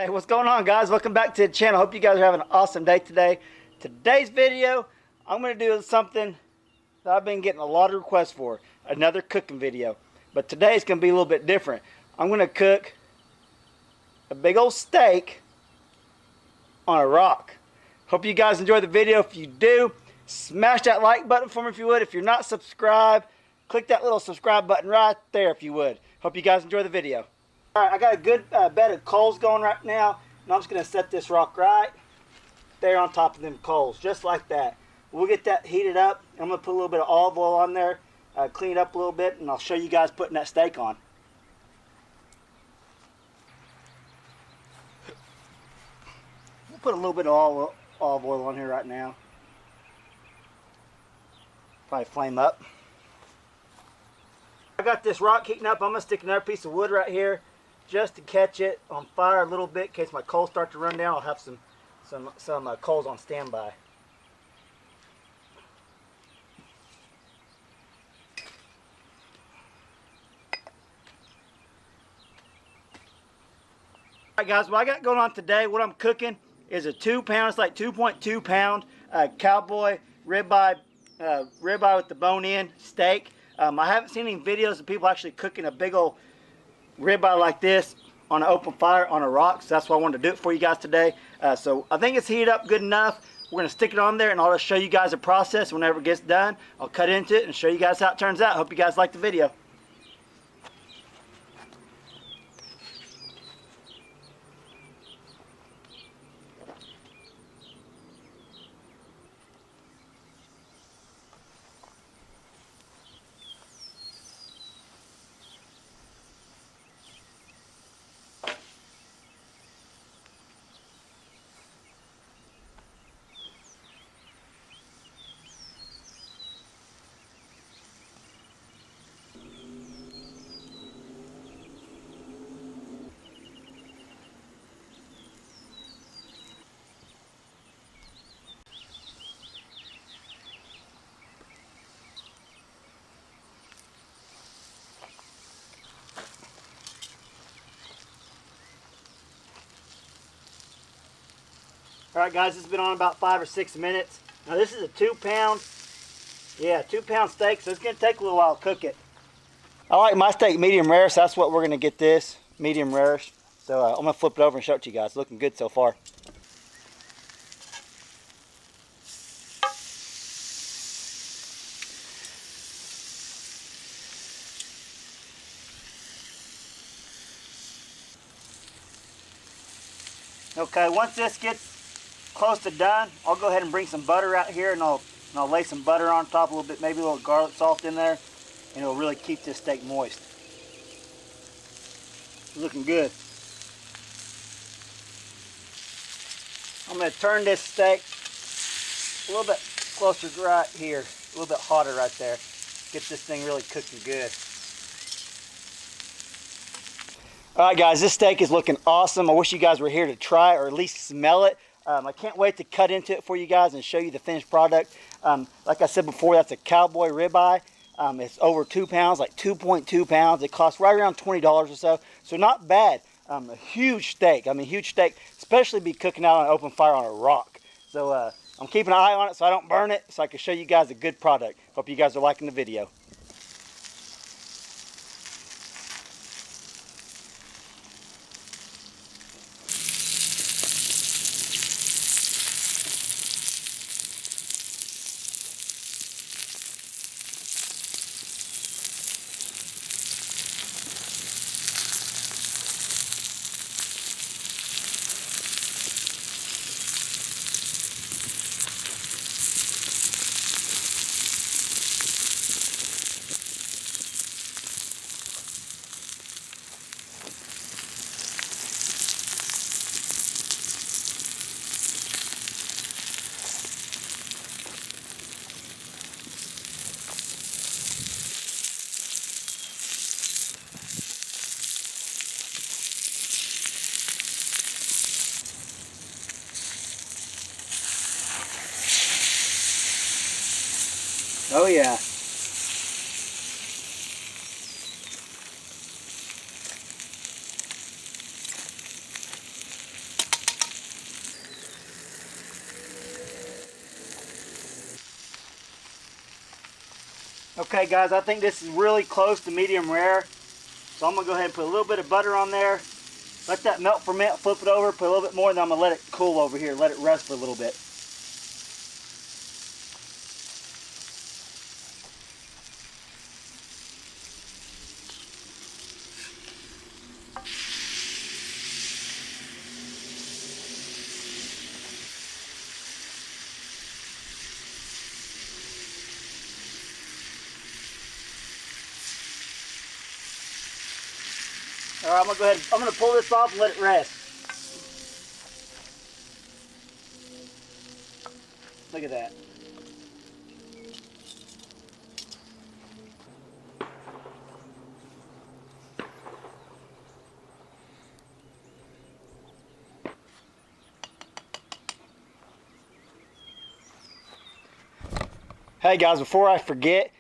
Hey, what's going on, guys? Welcome back to the channel. Hope you guys are having an awesome day today. Today's video, I'm going to do something that I've been getting a lot of requests for. Another cooking video. But today it's going to be a little bit different. I'm going to cook a big old steak on a rock. Hope you guys enjoy the video. If you do, smash that like button for me if you would. If you're not subscribed, click that little subscribe button right there if you would. Hope you guys enjoy the video. Alright, I got a good bed of coals going right now, and I'm just going to set this rock right there on top of them coals, just like that. We'll get that heated up. I'm going to put a little bit of olive oil on there, clean it up a little bit, and I'll show you guys putting that steak on. We'll put a little bit of olive oil on here right now. Probably flame up. I got this rock heating up. I'm going to stick another piece of wood right here, just to catch it on fire a little bit in case my coals start to run down. I'll have some coals on standby. Alright guys, what I got going on today, what I'm cooking is a 2 pound, it's like 2.2 pound cowboy ribeye with the bone in steak. I haven't seen any videos of people actually cooking a big old ribeye like this on an open fire on a rock, so that's why I wanted to do it for you guys today. So I think it's heated up good enough. We're going to stick it on there and I'll just show you guys the process. Whenever it gets done, I'll cut into it and show you guys how it turns out. Hope you guys like the video. Alright guys, this has been on about 5 or 6 minutes. Now this is a 2 pound steak, so it's going to take a little while to cook it. I like my steak medium rare, so that's what we're going to get this, medium rare-ish. So I'm going to flip it over and show it to you guys. It's looking good so far. Okay, once this gets close to done, I'll go ahead and bring some butter out here, and I'll lay some butter on top a little bit, maybe a little garlic salt in there, and it'll really keep this steak moist. It's looking good. I'm going to turn this steak a little bit closer right here, a little bit hotter right there. Get this thing really cooking good. Alright guys, this steak is looking awesome. I wish you guys were here to try or at least smell it. I can't wait to cut into it for you guys and show you the finished product. Like I said before, that's a cowboy ribeye. It's over 2 pounds, like 2.2 pounds. It costs right around $20 or so. So not bad. A huge steak. I mean, huge steak, especially be cooking out on an open fire on a rock. So I'm keeping an eye on it so I don't burn it, so I can show you guys a good product. Hope you guys are liking the video. Oh yeah. Okay guys, I think this is really close to medium rare. So I'm going to go ahead and put a little bit of butter on there. Let that melt for a minute, flip it over, put a little bit more, and then I'm going to let it cool over here. Let it rest for a little bit. All right, I'm going to pull this off and let it rest. Look at that. Hey guys, before I forget,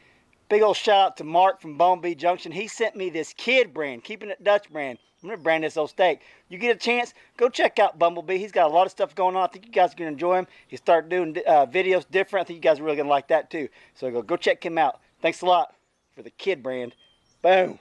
big old shout out to Mark from Bumblebee Junction. He sent me this kid brand, Keeping It Dutch brand. I'm going to brand this old steak. You get a chance, go check out Bumblebee. He's got a lot of stuff going on. I think you guys are going to enjoy him. He started doing videos different. I think you guys are really going to like that too. So go check him out. Thanks a lot for the kid brand. Boom.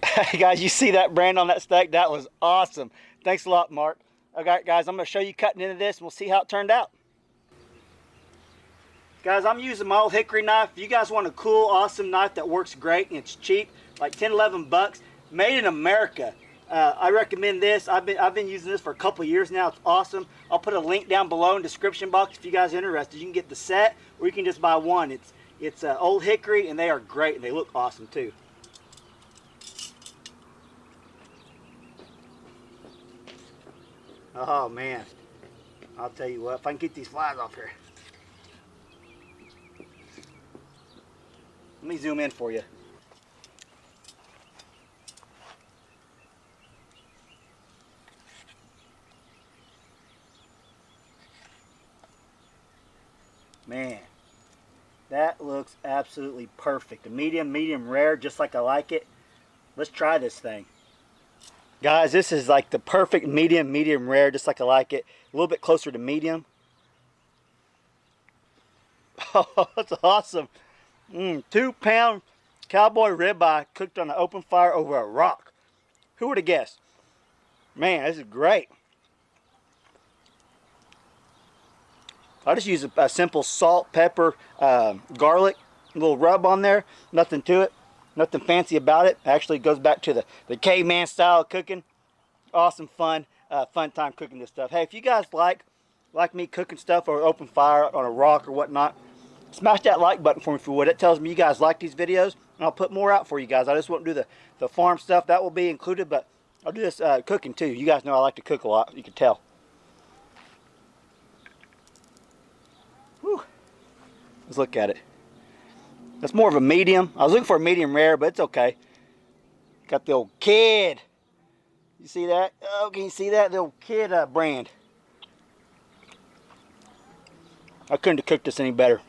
Hey guys, you see that brand on that steak? That was awesome. Thanks a lot, Mark. Okay guys, I'm going to show you cutting into this and we'll see how it turned out. Guys, I'm using my old hickory knife. If you guys want a cool, awesome knife that works great and it's cheap, like 10, 11 bucks, made in America. I recommend this. I've been using this for a couple of years now. It's awesome. I'll put a link down below in the description box if you guys are interested. You can get the set or you can just buy one. It's old hickory and they are great and they look awesome too. Oh man, I'll tell you what, if I can get these flies off here. Let me zoom in for you. Man, that looks absolutely perfect. A medium rare, just like I like it. Let's try this thing. Guys, this is like the perfect medium rare, just like I like it. A little bit closer to medium. Oh, that's awesome. 2-pound cowboy ribeye cooked on an open fire over a rock. Who would have guessed? Man, this is great. I just use a simple salt, pepper, garlic, a little rub on there. Nothing to it. Nothing fancy about it. Actually, it goes back to the caveman style of cooking. Awesome, fun time cooking this stuff. Hey, if you guys like me cooking stuff over open fire on a rock or whatnot, smash that like button for me if you would. It tells me you guys like these videos, and I'll put more out for you guys. I just won't do the farm stuff. That will be included, but I'll do this cooking too. You guys know I like to cook a lot. You can tell. Whew. Let's look at it. That's more of a medium. I was looking for a medium rare, but it's okay. Got the old kid. You see that? Oh, can you see that? The old kid brand. I couldn't have cooked this any better.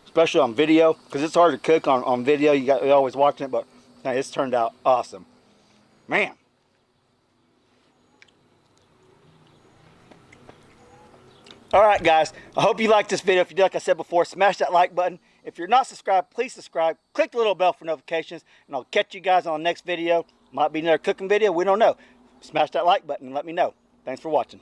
Especially on video, because it's hard to cook on video. You're always watching it, but hey, it's turned out awesome. Man. Alright guys, I hope you liked this video. If you did, like I said before, smash that like button. If you're not subscribed, please subscribe. Click the little bell for notifications, and I'll catch you guys on the next video. Might be another cooking video, we don't know. Smash that like button and let me know. Thanks for watching.